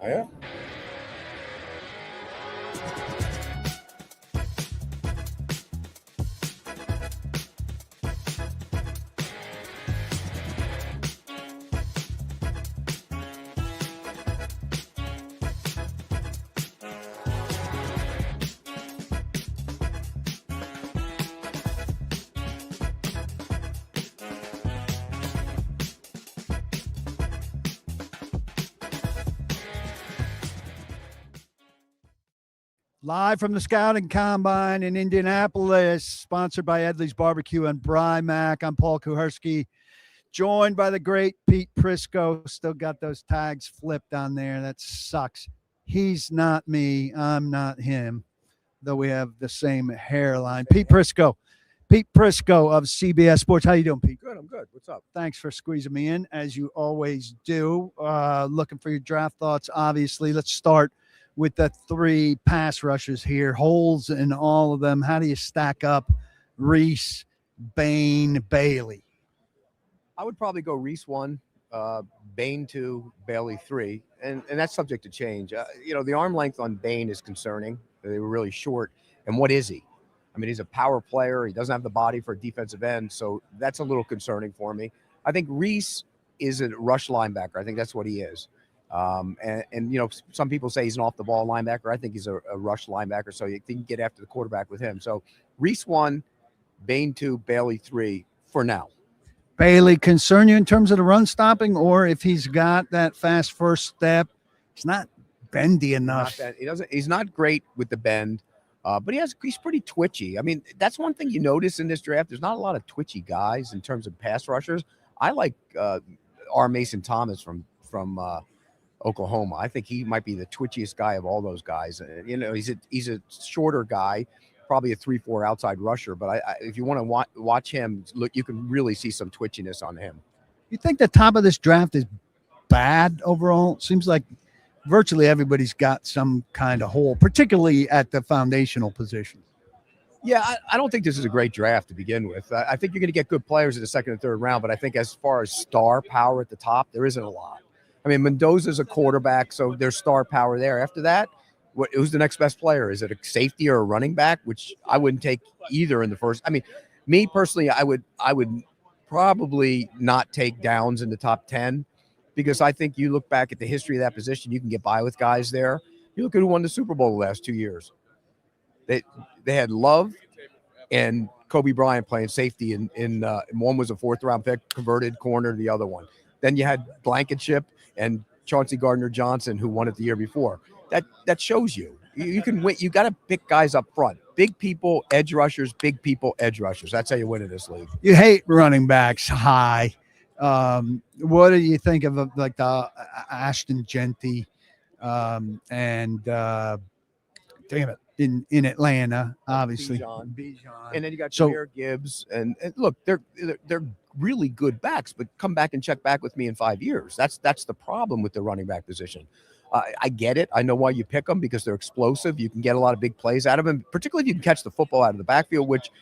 Oh, yeah. Live from the Scouting Combine in Indianapolis, sponsored by Edley's Barbecue and Brymac. I'm Paul Kuharsky, joined by the great Pete Prisco. Still got those tags flipped on there. That sucks. He's not me. I'm not him, though we have the same hairline. Pete Prisco of CBS Sports. How you doing, Pete? Good. I'm good. What's up? Thanks for squeezing me in, as you always do. Looking for your draft thoughts, obviously. Let's start with the three pass rushers here, holes in all of them. How do you stack up Reese, Bain, Bailey? I would probably go Reese 1, Bain 2, Bailey 3, and that's subject to change. The arm length on Bain is concerning. They were really short. And what is he? I mean, he's a power player. He doesn't have the body for a defensive end, so that's a little concerning for me. I think Reese is a rush linebacker. I think that's what he is. Some people say he's an off-the-ball linebacker. I think he's a rush linebacker, so you can get after the quarterback with him. So Reese 1, Bain 2, Bailey 3 for now. Bailey concern you in terms of the run stopping, or if he's got that fast first step, he's not bendy enough. He's not great with the bend, but he's pretty twitchy. I mean, that's one thing you notice in this draft. There's not a lot of twitchy guys in terms of pass rushers. I like R. Mason Thomas from Oklahoma. I think he might be the twitchiest guy of all those guys. He's a shorter guy, probably a 3-4 outside rusher. But if you want to watch him, look, you can really see some twitchiness on him. You think the top of this draft is bad overall? Seems like virtually everybody's got some kind of hole, particularly at the foundational position. Yeah, I don't think this is a great draft to begin with. I think you're going to get good players in the second and third round, but I think as far as star power at the top, there isn't a lot. I mean, Mendoza's a quarterback, so there's star power there. After that, who's the next best player? Is it a safety or a running back? Which I wouldn't take either in the first. I mean, me personally, I would probably not take Downs in the top 10 because I think you look back at the history of that position, you can get by with guys there. You look at who won the Super Bowl the last 2 years. They had Love and Kobe Bryant playing safety, and one was a 4th-round pick, converted corner, the other one. Then you had Blankenship and Chauncey Gardner-Johnson, who won it the year before. That shows you can win. You got to pick guys up front. Big people, edge rushers. Big people, edge rushers. That's how you win in this league. You hate running backs high. What do you think of like the Ashton Genty and damn it in Atlanta, obviously. Bijan. And then you got Jahmyr Gibbs. And look, they're really good backs, but come back and check back with me in 5 years. That's the problem with the running back position. I get it. I know why you pick them, because they're explosive. You can get a lot of big plays out of them, particularly if you can catch the football out of the backfield, which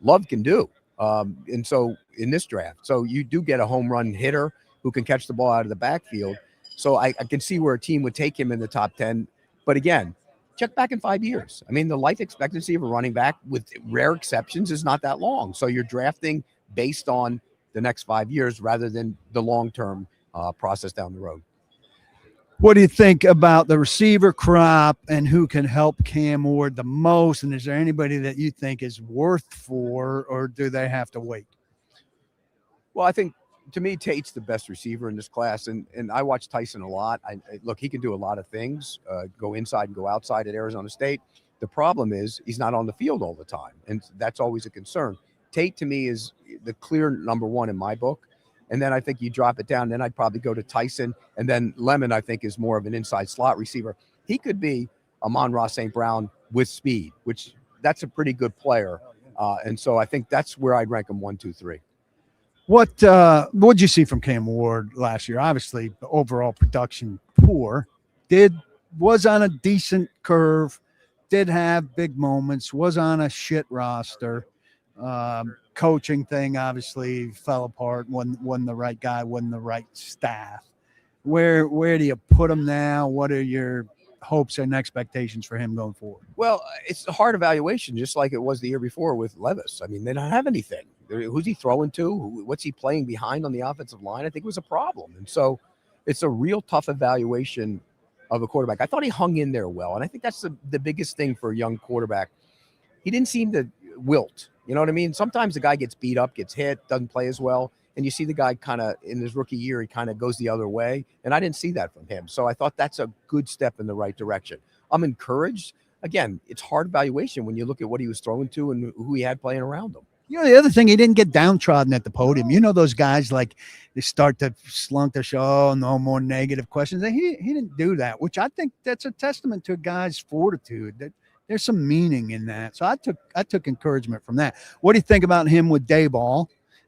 Love can do. And so in this draft, so you do get a home run hitter who can catch the ball out of the backfield. So I can see where a team would take him in the top 10. But again, check back in 5 years. I mean, the life expectancy of a running back, with rare exceptions, is not that long. So you're drafting based on the next 5 years rather than the long-term process down the road. What do you think about the receiver crop and who can help Cam Ward the most? And is there anybody that you think is worth for, or do they have to wait? Well, I think, to me, Tate's the best receiver in this class, and I watch Tyson a lot. Look, he can do a lot of things, go inside and go outside at Arizona State. The problem is he's not on the field all the time, and that's always a concern. Tate, to me, is the clear number one in my book, and then I think you drop it down. Then I'd probably go to Tyson, and then Lemon, I think, is more of an inside slot receiver. He could be Amon-Ra St. Brown with speed, which that's a pretty good player, and so I think that's where I'd rank him 1, 2, 3. What'd you see from Cam Ward last year? Obviously, the overall production poor. Was on a decent curve, did have big moments, was on a shit roster. Coaching thing obviously fell apart. Wasn't the right guy, wasn't the right staff. Where do you put him now? What are your hopes and expectations for him going forward? Well, it's a hard evaluation, just like it was the year before with Levis. I mean, they don't have anything. Who's he throwing to? What's he playing behind on the offensive line? I think it was a problem. And so it's a real tough evaluation of a quarterback. I thought he hung in there well. And I think that's the biggest thing for a young quarterback. He didn't seem to wilt. You know what I mean? Sometimes the guy gets beat up, gets hit, doesn't play as well. And you see the guy kind of in his rookie year, he kind of goes the other way. And I didn't see that from him. So I thought that's a good step in the right direction. I'm encouraged. Again, it's hard evaluation when you look at what he was throwing to and who he had playing around him. You know, the other thing, he didn't get downtrodden at the podium. You know, those guys, like, they start to slunk their show, oh, no more negative questions. He didn't do that, which I think that's a testament to a guy's fortitude. That there's some meaning in that. So I took encouragement from that. What do you think about him with Dayball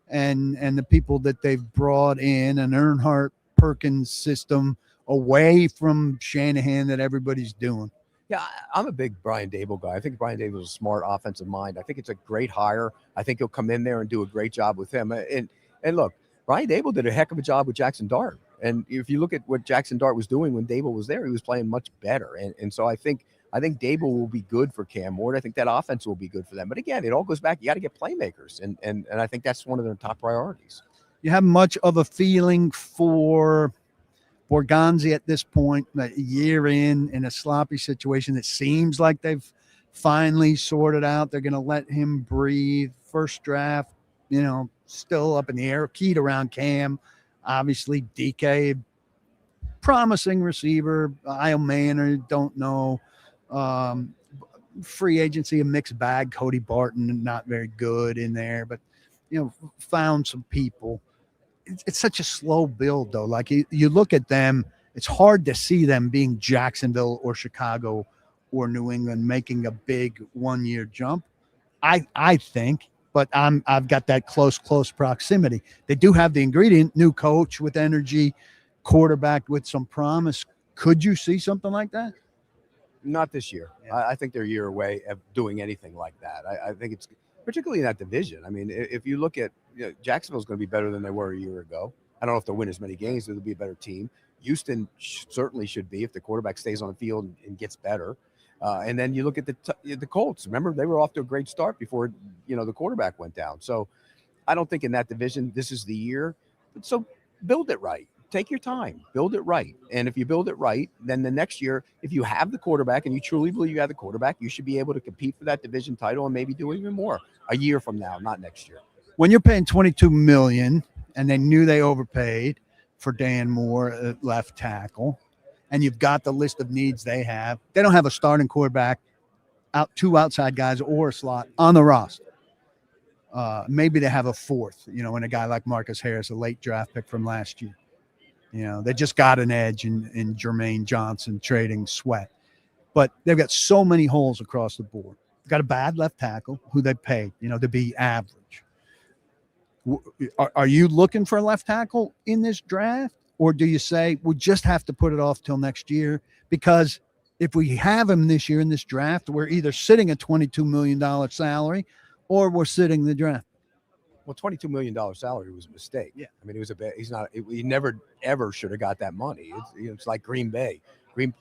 and the people that they've brought in, an Earnhardt Perkins system away from Shanahan that everybody's doing? Yeah, I'm a big Brian Dable guy. I think Brian Dable is a smart offensive mind. I think it's a great hire. I think he'll come in there and do a great job with him. And look, Brian Dable did a heck of a job with Jackson Dart. And if you look at what Jackson Dart was doing when Dable was there, he was playing much better. And so I think Dable will be good for Cam Ward. I think that offense will be good for them. But again, it all goes back. You got to get playmakers. And I think that's one of their top priorities. You have much of a feeling for Borgonzi at this point, a year in a sloppy situation that seems like they've finally sorted out. They're going to let him breathe. First draft, still up in the air. Keyed around Cam. Obviously, DK, promising receiver. Isle Manor, don't know. Free agency, a mixed bag. Cody Barton, not very good in there, but, found some people. It's such a slow build, though. Like, you look at them, it's hard to see them being Jacksonville or Chicago or New England making a big 1 year jump. I think, but I've got that close proximity. They do have the ingredient, new coach with energy, quarterback with some promise. Could you see something like that? Not this year. Yeah. I think they're a year away of doing anything like that. I think it's particularly in that division. I mean, if you look at Jacksonville's going to be better than they were a year ago. I don't know if they'll win as many games, but they'll be a better team. Houston certainly should be if the quarterback stays on the field and gets better. And then you look at the Colts. Remember, they were off to a great start before the quarterback went down. So I don't think in that division this is the year. So build it right. Take your time, build it right. And if you build it right, then the next year, if you have the quarterback and you truly believe you have the quarterback, you should be able to compete for that division title and maybe do even more a year from now, not next year. When you're paying $22 million and they knew they overpaid for Dan Moore at left tackle, and you've got the list of needs they don't have a starting quarterback, two outside guys or a slot on the roster. Maybe they have a fourth, and a guy like Marcus Harris, a late draft pick from last year. They just got an edge in Jermaine Johnson trading Sweat. But they've got so many holes across the board. They've got a bad left tackle who they paid, to be average. Are you looking for a left tackle in this draft? Or do you say we just have to put it off till next year? Because if we have him this year in this draft, we're either sitting a $22 million salary or we're sitting the draft. Well, $22 million salary was a mistake. Yeah. I mean, it was he never, ever should have got that money. It's like Green Bay. Green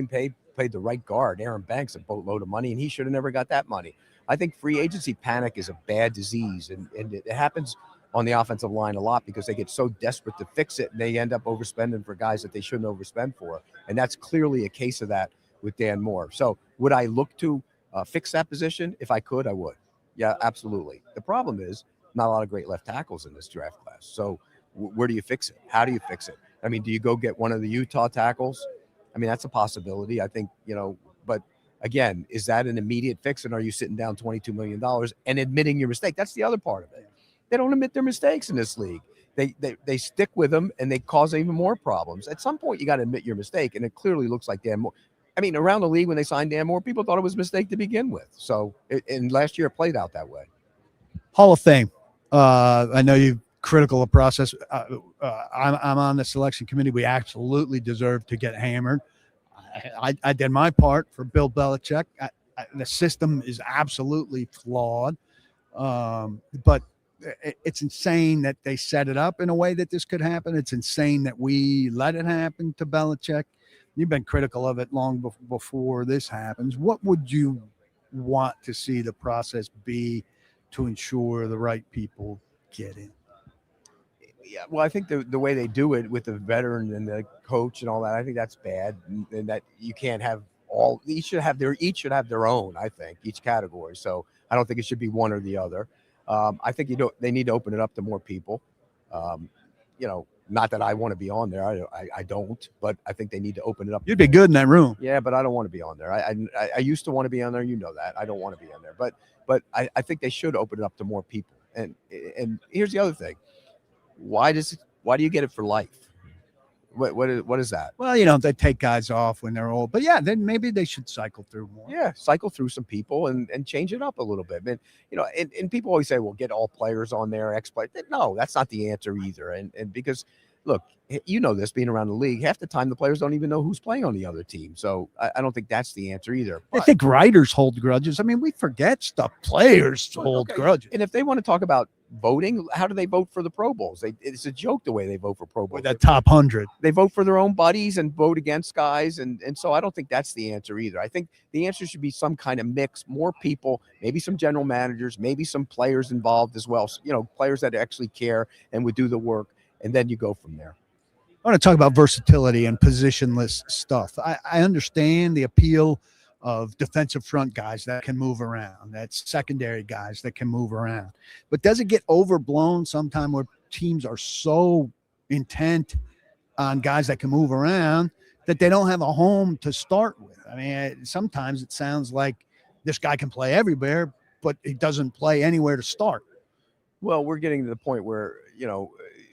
Bay played the right guard, Aaron Banks, a boatload of money, and he should have never got that money. I think free agency panic is a bad disease, and it happens on the offensive line a lot because they get so desperate to fix it, and they end up overspending for guys that they shouldn't overspend for. And that's clearly a case of that with Dan Moore. So would I look to fix that position? If I could, I would. Yeah, absolutely. The problem is, not a lot of great left tackles in this draft class. So where do you fix it? How do you fix it? I mean, do you go get one of the Utah tackles? I mean, that's a possibility. I think, but again, is that an immediate fix? And are you sitting down $22 million and admitting your mistake? That's the other part of it. They don't admit their mistakes in this league. They stick with them and they cause even more problems. At some point, you got to admit your mistake. And it clearly looks like Dan Moore. I mean, around the league when they signed Dan Moore, people thought it was a mistake to begin with. So, and last year it played out that way. Hall of Fame. I know you're critical of process. I'm on the selection committee. We absolutely deserve to get hammered. I did my part for Bill Belichick. The system is absolutely flawed. But it's insane that they set it up in a way that this could happen. It's insane that we let it happen to Belichick. You've been critical of it long before this happens. What would you want to see the process be to ensure the right people get in? Yeah, well, I think the way they do it with the veteran and the coach and all that, I think that's bad, and that you can't have all. Each should have their own. I think each category. So I don't think it should be one or the other. I think they need to open it up to more people. Um, not that I want to be on there. I don't, but I think they need to open it up. You'd be good in that room. Yeah, but I don't want to be on there. I used to want to be on there. You know that. I don't want to be on there. But I think they should open it up to more people. And here's the other thing. Why do you get it for life? What is that? Well, they take guys off when they're old, but yeah, then maybe they should cycle through more. Yeah, cycle through some people and change it up a little bit. And and people always say, well, get all players on there, ex-players. No, that's not the answer either. And because look, this being around the league, half the time the players don't even know who's playing on the other team. So I don't think that's the answer either. I think writers hold grudges. I mean, we forget stuff. Players hold grudges. And if they want to talk about voting, how do they vote for the Pro Bowls? It's a joke the way they vote for Pro Bowls. With that top 100. They vote for their own buddies and vote against guys. And so I don't think that's the answer either. I think the answer should be some kind of mix, more people, maybe some general managers, maybe some players involved as well. Players that actually care and would do the work. And then you go from there. I want to talk about versatility and positionless stuff. I understand the appeal of defensive front guys that can move around. That's secondary guys that can move around. But does it get overblown sometime where teams are so intent on guys that can move around that they don't have a home to start with? I mean, sometimes it sounds like this guy can play everywhere, but he doesn't play anywhere to start. Well, we're getting to the point where,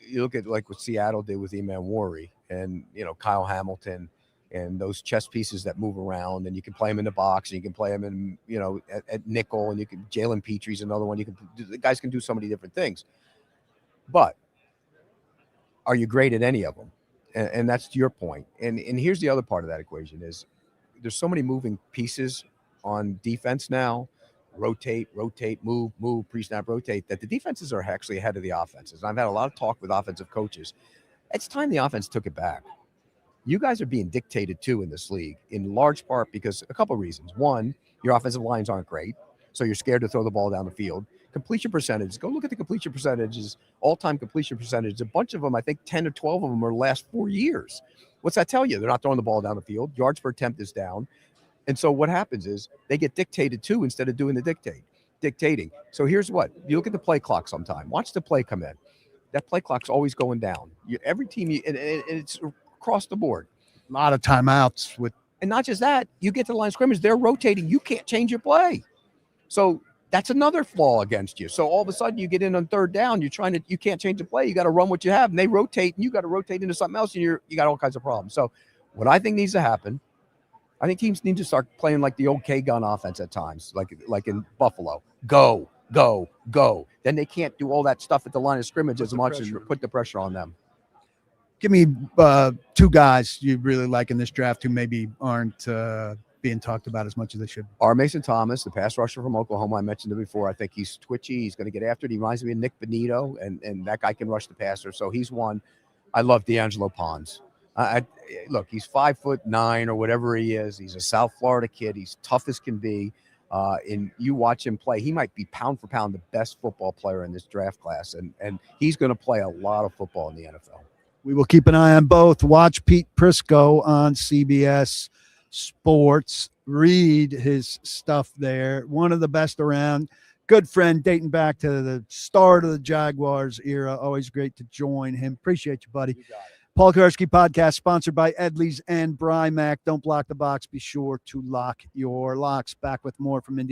you look at like what Seattle did with Eman Worry and, Kyle Hamilton and those chess pieces that move around, and you can play them in the box and you can play them in, at nickel, and Jalen Petrie's another one. The guys can do so many different things, but are you great at any of them? And that's your point. And here's the other part of that equation is there's so many moving pieces on defense now. Rotate, move, pre-snap, rotate, that the defenses are actually ahead of the offenses. And I've had a lot of talk with offensive coaches. It's time the offense took it back. You guys are being dictated to in this league, in large part because a couple of reasons. One, your offensive lines aren't great, so you're scared to throw the ball down the field. Completion percentage, go look at the completion percentages, all-time completion percentage. A bunch of them, I think 10 or 12 of them are the last 4 years. What's that tell you? They're not throwing the ball down the field. Yards per attempt is down. And so what happens is they get dictated to instead of doing the dictating. So here's what. You look at the play clock sometime. Watch the play come in. That play clock's always going down. Every team, and it's across the board. A lot of timeouts with. And not just that, you get to the line of scrimmage, they're rotating. You can't change your play. So that's another flaw against you. So all of a sudden you get in on third down, you can't change the play. You got to run what you have, and they rotate, and you got to rotate into something else, and you got all kinds of problems. So what I think needs to happen, I think teams need to start playing like the old K-gun offense at times, like in Buffalo. Go. Then they can't do all that stuff at the line of scrimmage as much and put the pressure on them. Give me two guys you really like in this draft who maybe aren't being talked about as much as they should. R. Mason Thomas, the pass rusher from Oklahoma. I mentioned it before. I think he's twitchy. He's going to get after it. He reminds me of Nick Benito, and that guy can rush the passer. So he's one. I love D'Angelo Pons. Look, he's 5'9" or whatever he is. He's a South Florida kid. He's tough as can be. And you watch him play, he might be pound for pound the best football player in this draft class. And he's going to play a lot of football in the NFL. We will keep an eye on both. Watch Pete Prisco on CBS Sports. Read his stuff there. One of the best around. Good friend dating back to the start of the Jaguars era. Always great to join him. Appreciate you, buddy. You got it. Paul Kuharsky podcast sponsored by Edley's and Brymac. Don't block the box. Be sure to lock your locks. Back with more from Indiana.